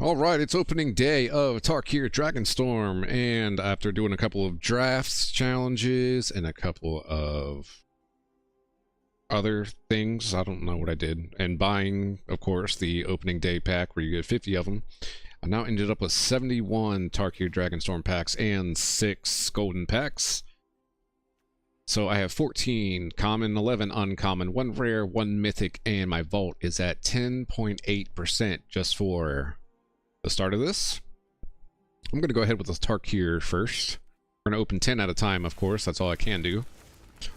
Alright, it's opening day of Tarkir Dragonstorm, and after doing a couple of drafts challenges and a couple of other things, I don't know what I did, and buying, of course, the opening day pack where you get 50 of them, I now ended up with 71 Tarkir Dragonstorm packs and 6 golden packs. So I have 14 common, 11 uncommon, 1 rare, 1 mythic, and my vault is at 10.8% just for the start of this. I'm going to go ahead with the Tarkir first. We're going to open 10 at a time, of course. That's all I can do.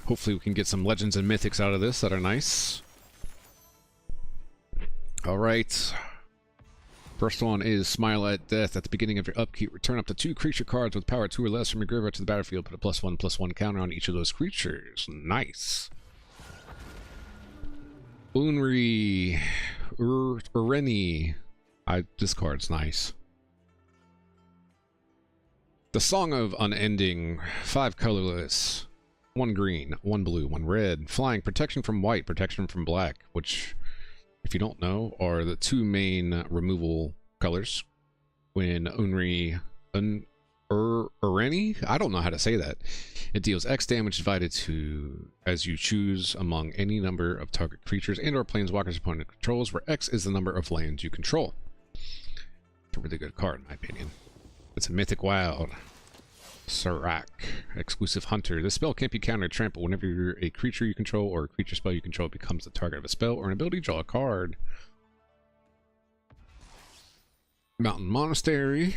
Hopefully we can get some legends and mythics out of this that are nice. Alright. First one is Smile at Death. At the beginning of your upkeep, return up to 2 creature cards with power 2 or less from your graveyard to the battlefield. Put a +1/+1 counter on each of those creatures. Nice. Unri. Ureni. This card's nice. The Song of Unending. 5 colorless. 1 green, 1 blue, 1 red. Flying, protection from white, protection from black, which, if you don't know, are the 2 main removal colors. When Ureni? I don't know how to say that. It deals X damage divided to as you choose among any number of target creatures and or planeswalkers opponent controls, where X is the number of lands you control. It's a really good card, in my opinion. It's a mythic wild. Serac, exclusive hunter. This spell can't be countered trample. Whenever you're a creature you control or a creature spell you control becomes the target of a spell or an ability, draw a card. Mountain Monastery.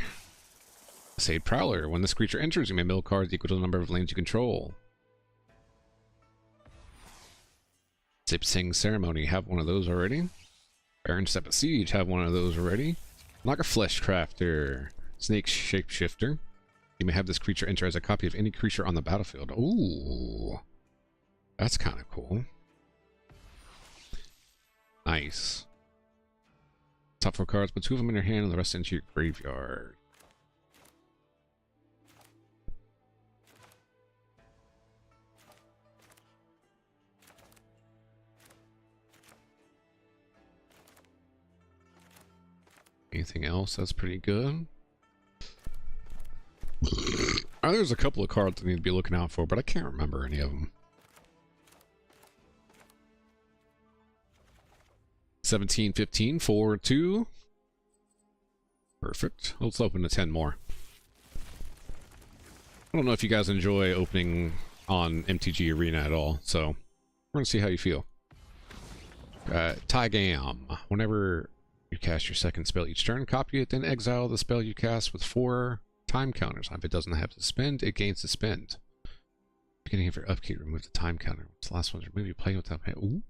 Sade Prowler. When this creature enters, you may mill cards equal to the number of lands you control. Zip Sing Ceremony. Have one of those already. Baron Step of Siege. Have one of those already. Like a Flesh Crafter. Snake Shapeshifter. You may have this creature enter as a copy of any creature on the battlefield. Ooh. That's kind of cool. Nice. Top 4 cards, put 2 of them in your hand and the rest into your graveyard. Anything else that's pretty good? There's a couple of cards I need to be looking out for, but I can't remember any of them. 17, 15, 4, 2. Perfect. Let's open to 10 more. I don't know if you guys enjoy opening on MTG Arena at all, so we're going to see how you feel. Tygam. Whenever you cast your second spell each turn, copy it, then exile the spell you cast with 4 time counters. If it doesn't have to spend, it gains to spend. Beginning of your upkeep, remove the time counter. What's the last one? Remove you playing without pay. Ooh.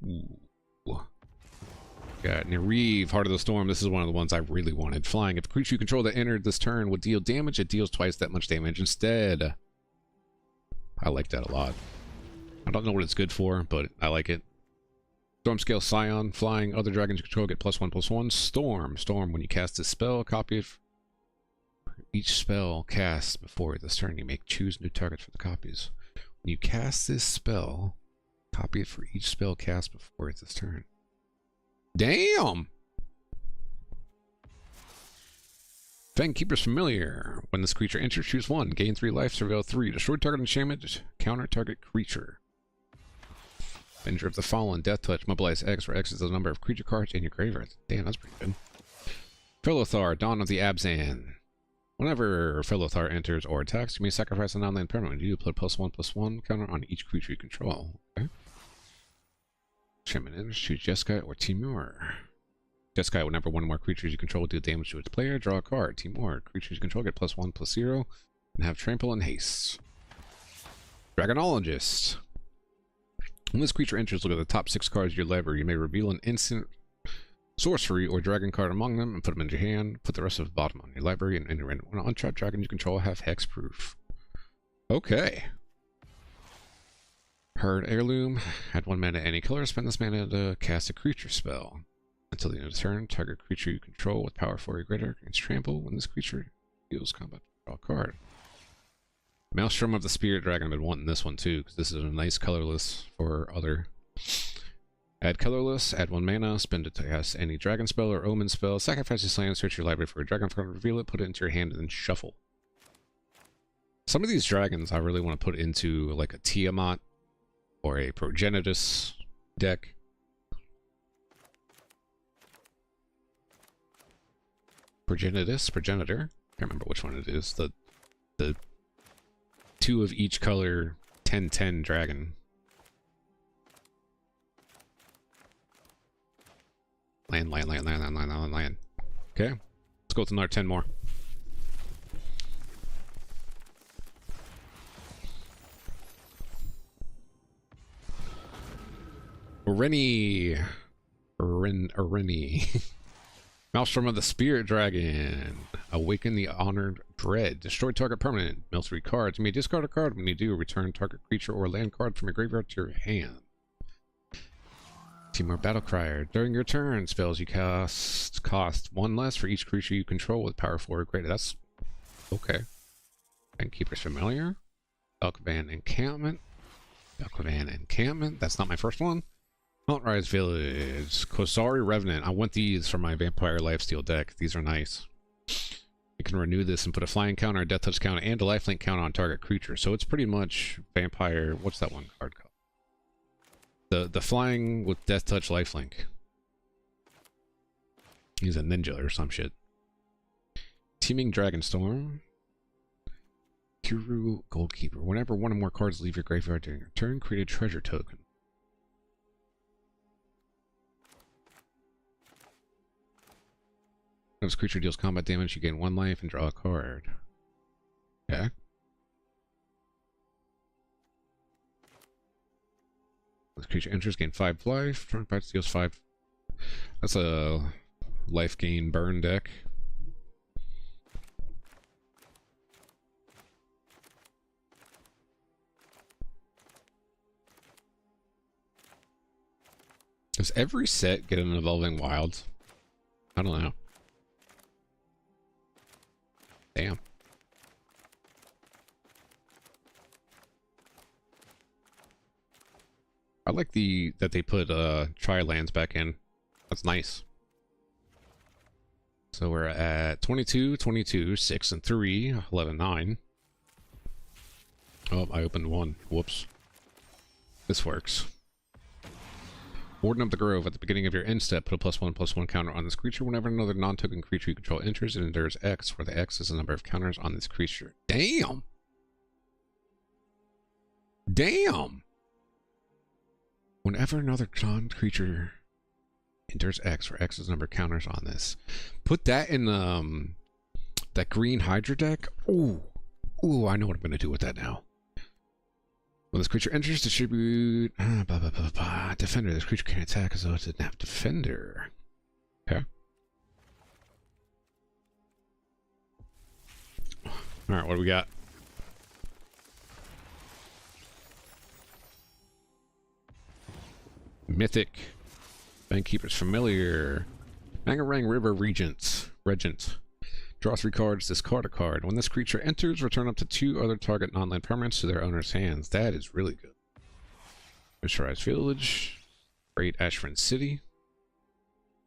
Got Nereeve, Heart of the Storm. This is one of the ones I really wanted. Flying. If a creature you control that entered this turn would deal damage, it deals twice that much damage instead. I like that a lot. I don't know what it's good for, but I like it. Stormscale Scion. Flying. Other dragons you control get +1/+1. Storm. Storm. When you cast this spell, copy it. Each spell cast before this turn, you may choose new targets for the copies. When you cast this spell, copy it for each spell cast before this turn. Damn! Fangkeeper's Familiar. When this creature enters, choose 1. Gain 3 life, surveil 3. Destroy target enchantment, counter target creature. Avenger of the Fallen, Death Touch, mobilize X, where X is the number of creature cards in your graveyard. Damn, that's pretty good. Philothar, Dawn of the Abzan. Whenever Philothar enters or attacks, you may sacrifice a non-land permanent. You put +1/+1 counter on each creature you control. Okay. Shaman enters, choose Jeskai or Timur. Jeskai, whenever one or more creatures you control deal damage to its player, draw a card. Timur, creatures you control get +1/+0 and have trample and haste. Dragonologist. When this creature enters, look at the top 6 cards of your library. You may reveal an instant sorcery or dragon card among them and put them in your hand. Put the rest of the bottom on your library and enter in. When untrapped dragon you control have hexproof. Okay. Herd Heirloom. Add 1 mana any color. Spend this mana to cast a creature spell. Until the end of the turn, target creature you control with power 4 or greater gains trample. When this creature deals combat, draw a card. Maelstrom of the Spirit Dragon. I've been wanting this one too, because this is a nice colorless for other Add colorless, add 1 mana, spend it to cast any dragon spell or omen spell, sacrifice this land, search your library for a dragon card, reveal it, put it into your hand, and then shuffle. Some of these dragons I really want to put into like a Tiamat or a Progenitus deck. Progenitor. Can't remember which one it is. The 2 of each color 10/10 dragon. Land. Okay, let's go with another 10 more. Rennie. Maelstrom of the Spirit Dragon. Awaken the Honored Dread. Destroy target permanent. Mill 3 cards. You may discard a card. When you do, return target creature or land card from your graveyard to your hand. 2 more Battle Crier. During your turn, spells you cast cost 1 less for each creature you control with power 4 or greater. That's okay. And Keeper's Familiar. Elkvan Encampment. That's not my first one. Huntrise Village. Kosari Revenant. I want these for my Vampire Lifesteal deck. These are nice. You can renew this and put a flying counter, a death touch counter, and a lifelink counter on target creature. So it's pretty much Vampire. What's that one card called? The flying with death touch lifelink. He's a ninja or some shit. Teeming Dragonstorm. Kiru Goalkeeper. Whenever one or more cards leave your graveyard during your turn, create a treasure token. When this creature deals combat damage, you gain 1 life and draw a card. Okay. This creature enters, gain 5 life. Turn fights, deals 5. That's a life gain burn deck. Does every set get an Evolving Wilds? I don't know. Damn. I like that they put tri-lands back in. That's nice. So we're at 22, 22, 6 and 3, 11, 9. Oh, I opened 1. Whoops. This works. Warden of the Grove. At the beginning of your end step, put a +1/+1 counter on this creature. Whenever another non-token creature you control enters, it endures X, where the X is the number of counters on this creature. Damn! Damn! Whenever another non-creature enters X, where X is the number of counters on this. Put that in that green Hydra deck. Ooh. Ooh, I know what I'm going to do with that now. When this creature enters, distribute... Defender. This creature can't attack as though it didn't have Defender. Okay. Alright, what do we got? Mythic. Bankkeeper's Familiar. Bangarang River Regent. Draw 3 cards, discard a card. When this creature enters, return up to 2 other target non-land permanents to their owner's hands. That is really good. Moisturized Village. Great Ashford City.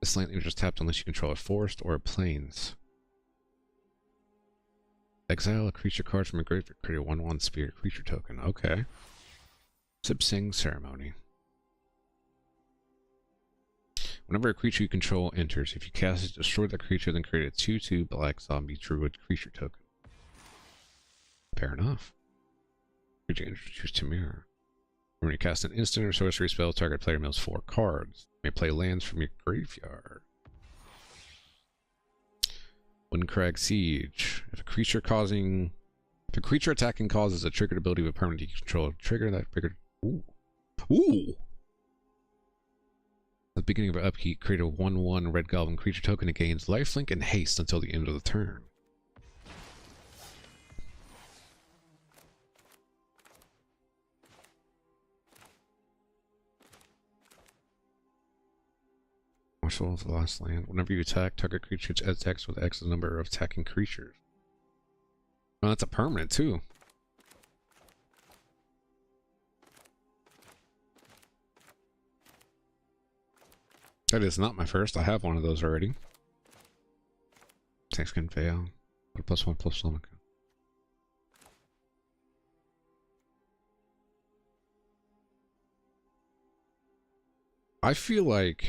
This land enters tapped unless you control a forest or a plains. Exile a creature card from a graveyard. Create a 1/1 spirit creature token. Okay. Sip Sing Ceremony. Whenever a creature you control enters, if you cast it, destroy that creature, then create a 2/2 black zombie druid creature token. Fair enough. Creature enters, choose to mirror. When you cast an instant or sorcery spell, target player mills 4 cards. You may play lands from your graveyard. Windcrag Siege. If a creature attacking causes a triggered ability of a permanent you control, trigger that triggered. Ooh. Ooh! At the beginning of an upkeep, create a 1/1 red goblin creature token. It gains lifelink and haste until the end of the turn. Marshal of the Last Land. Whenever you attack, target creature adds X with X the number of attacking creatures. Oh, that's a permanent too. That is not my first. I have one of those already. Tanks can fail. Put a +1/+1. I feel like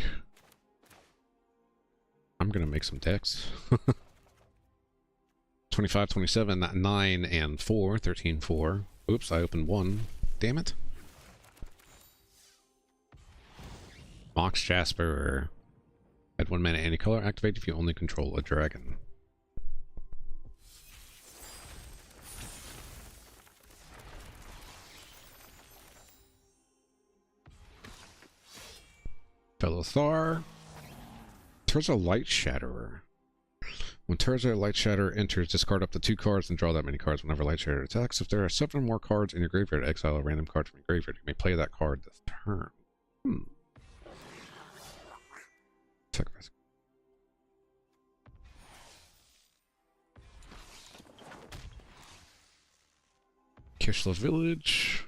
I'm gonna make some decks. 25, 27, 9, and 4. 13, 4. Oops, I opened one. Damn it. Mox Jasper. Add 1 mana any color. Activate if you only control a dragon. Fellow Thar. Terza Light Shatterer. When Terza Light Shatterer enters, discard up to 2 cards and draw that many cards whenever Light Shatterer attacks. If there are 7 or more cards in your graveyard, exile a random card from your graveyard. You may play that card this turn. Sacrifice. Kishla Village.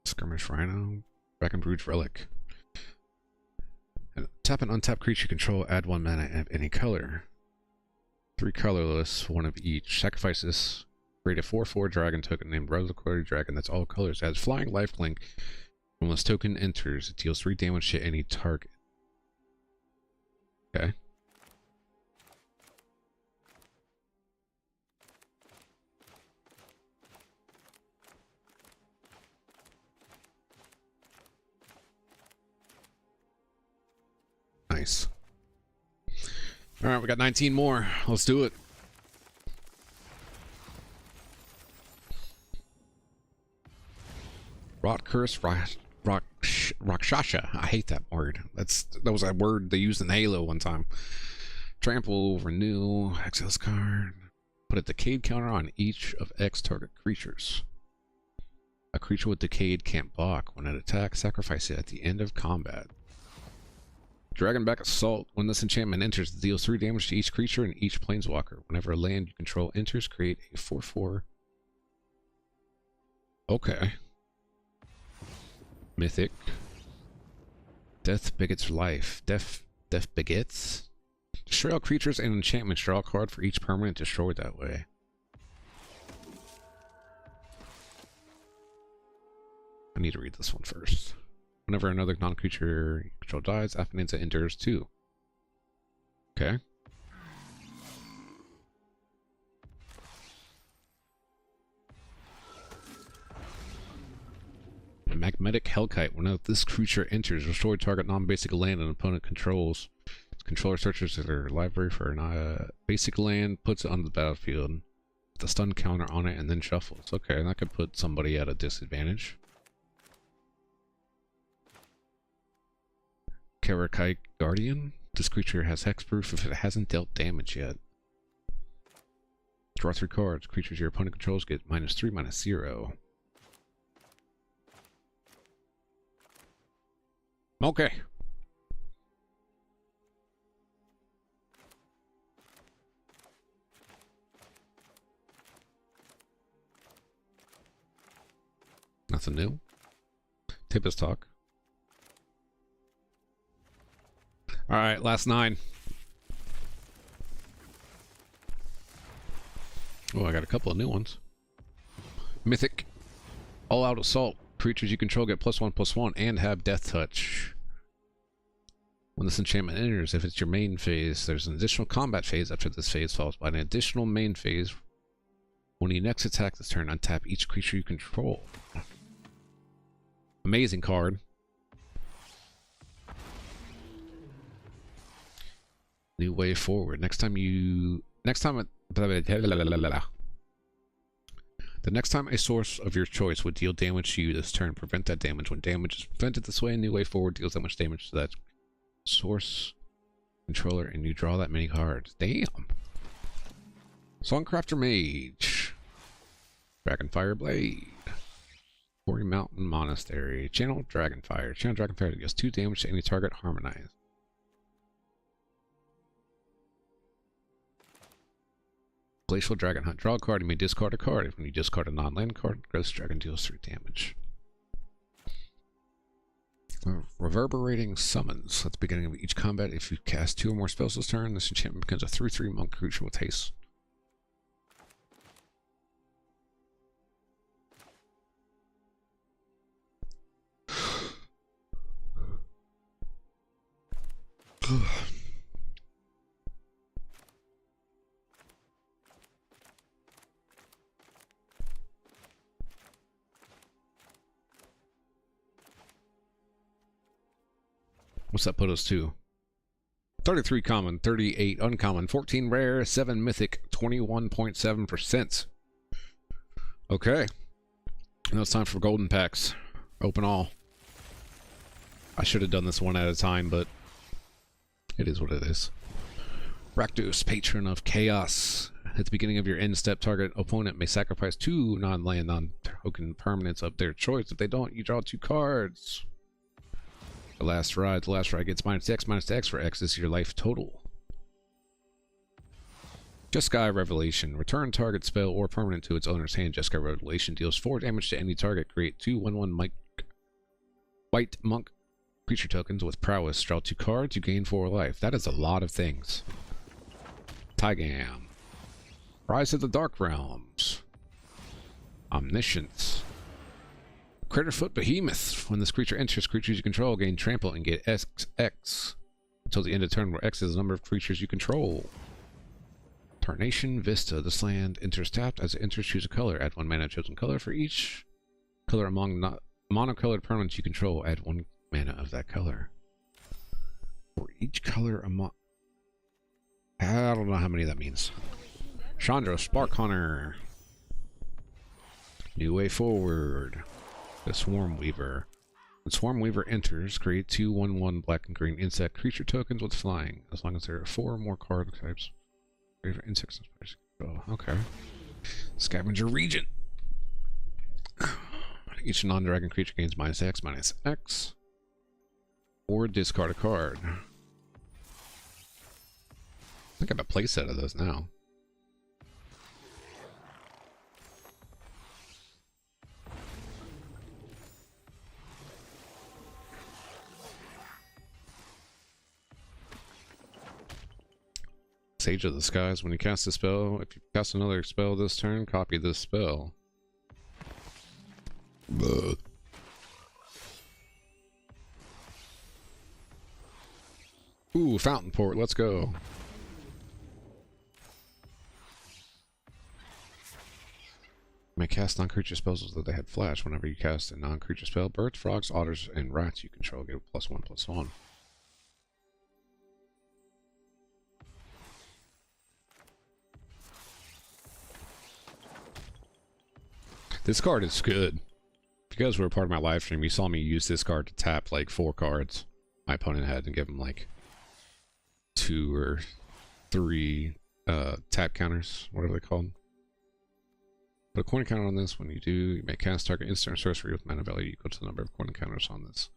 Skirmish Rhino. Bracken Brood Relic. And tap an untapped creature you control, add 1 mana of any color. 3 colorless, 1 of each. Sacrifice this. Create a 4/4 dragon token named Reliquary Dragon that's all colors. Adds flying lifelink. When this token enters, it deals 3 damage to any target. Okay. Nice. Alright, we got 19 more. Let's do it. Rot Curse, Rakshasha. I hate that word. That was a word they used in Halo one time. Trample, renew, exile card. Put a decayed counter on each of X target creatures. A creature with decayed can't block. When it attacks, sacrifice it at the end of combat. Dragonback Assault. When this enchantment enters, it deals 3 damage to each creature and each planeswalker. Whenever a land you control enters, create a 4/4. Okay. Mythic. Death begets life. Death begets? Destroy all creatures and enchantments. Draw a card for each permanent destroyed that way. I need to read this one first. Whenever another non-creature you control dies, Affinanza endures 2. Okay. Magnetic Hellkite. When this creature enters, restore target non-basic land an opponent controls. Its controller searches their library for a basic land, puts it on the battlefield, with a stun counter on it, and then shuffles. Okay, and that could put somebody at a disadvantage. Karakite Guardian. This creature has hexproof if it hasn't dealt damage yet. Draw 3 cards. Creatures your opponent controls get -3, -0. Okay. Nothing new. Tippus talk. Alright, last 9. Oh, I got a couple of new ones. Mythic. All-out assault. Creatures you control get +1/+1 and have death touch. When this enchantment enters, if it's your main phase, there's an additional combat phase after this phase, followed by an additional main phase. When you next attack this turn, untap each creature you control. Amazing card. New way forward. The next time a source of your choice would deal damage to you this turn, prevent that damage. When damage is prevented this way, a new way forward deals that much damage to that source controller, and you draw that many cards. Damn. Songcrafter Mage. Dragonfire Blade. Quarry Mountain Monastery. Channel Dragonfire. Channel Dragonfire deals 2 damage to any target. Harmonize. Glacial Dragon Hunt. Draw a card, you may discard a card. When you discard a non-land card, Ghost Dragon deals 3 damage. Reverberating Summons. At the beginning of each combat, if you cast 2 or more spells this turn, this enchantment becomes a 3/3 monk creature with haste. What's that put us to? 33 common, 38 uncommon, 14 rare, 7 mythic, 21.7%. Okay. Now it's time for golden packs. Open all. I should have done this one at a time, but it is what it is. Rakdos, Patron of Chaos. At the beginning of your end step, target opponent may sacrifice 2 non-land, non-token permanents of their choice. If they don't, you draw 2 cards. The last ride gets -X for X is your life total. Jeskai Revelation. Return target spell or permanent to its owner's hand. Jeskai Revelation deals 4 damage to any target. Create 2 1/1 white monk creature tokens with prowess. Draw 2 cards. You gain 4 life. That is a lot of things. Tygam. Rise of the Dark Realms. Omniscience. Critterfoot Behemoth. When this creature enters, creatures you control gain trample and get XX until the end of turn, where X is the number of creatures you control. Tarnation Vista. This land enters tapped. As it enters, choose a color. Add 1 mana chosen color for each color among monocolored permanents you control. Add 1 mana of that color. For each color among... I don't know how many that means. Chandra Spark Hunter. New Way Forward. The Swarm Weaver. When Swarm Weaver enters, create 2 1/1 black and green insect creature tokens with flying, as long as there are 4 or more card types. Favorite insects. Oh, okay. Scavenger Regent. Each non-dragon creature gains -X/-X. Or discard a card. I think I have a playset of those now. Sage of the Skies. When you cast a spell, if you cast another spell this turn, copy this spell. Ugh. Ooh, Fountain Port, let's go. You may cast non-creature spells as though they had flash. Whenever you cast a non-creature spell, birds, frogs, otters, and rats you control get a +1/+1. This card is good. If you guys were a part of my live stream, you saw me use this card to tap like 4 cards my opponent had and give him like 2 or 3 tap counters, whatever they're called. Put a coin counter on this. When you do, you may cast target instant or sorcery with mana value equal to the number of coin counters on this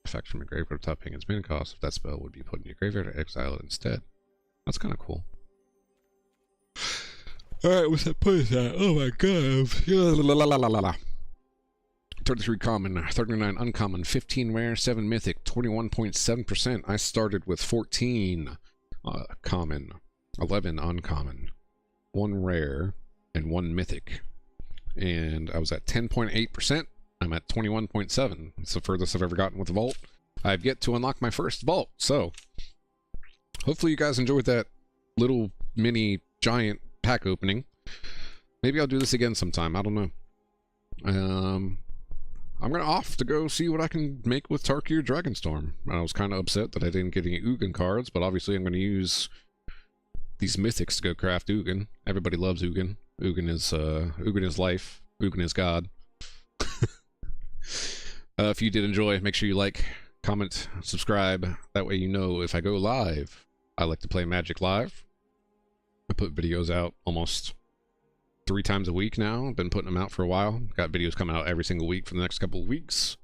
effect from your graveyard top paying its mana cost. If that spell would be put in your graveyard or exile it instead. That's kind of cool. Alright, what's that place at? Oh my god. 33 common, 39 uncommon, 15 rare, 7 mythic, 21.7%. I started with 14 common, 11 uncommon, 1 rare, and 1 mythic. And I was at 10.8%. I'm at 21.7. It's the furthest I've ever gotten with the vault. I've yet to unlock my first vault. So, hopefully you guys enjoyed that little mini giant pack opening. Maybe I'll do this again sometime. I don't know. I'm gonna off to go see what I can make with Tarkir Dragonstorm. I was kind of upset that I didn't get any Ugin cards, but obviously I'm gonna use these mythics to go craft Ugin. Everybody loves Ugin. Ugin is life. Ugin is God. If you did enjoy, make sure you like, comment, subscribe. That way you know if I go live. I like to play Magic live. I put videos out almost 3 times a week now. I've been putting them out for a while. Got videos coming out every single week for the next couple of weeks.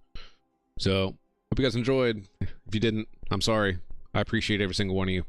So, hope you guys enjoyed. If you didn't, I'm sorry. I appreciate every single one of you.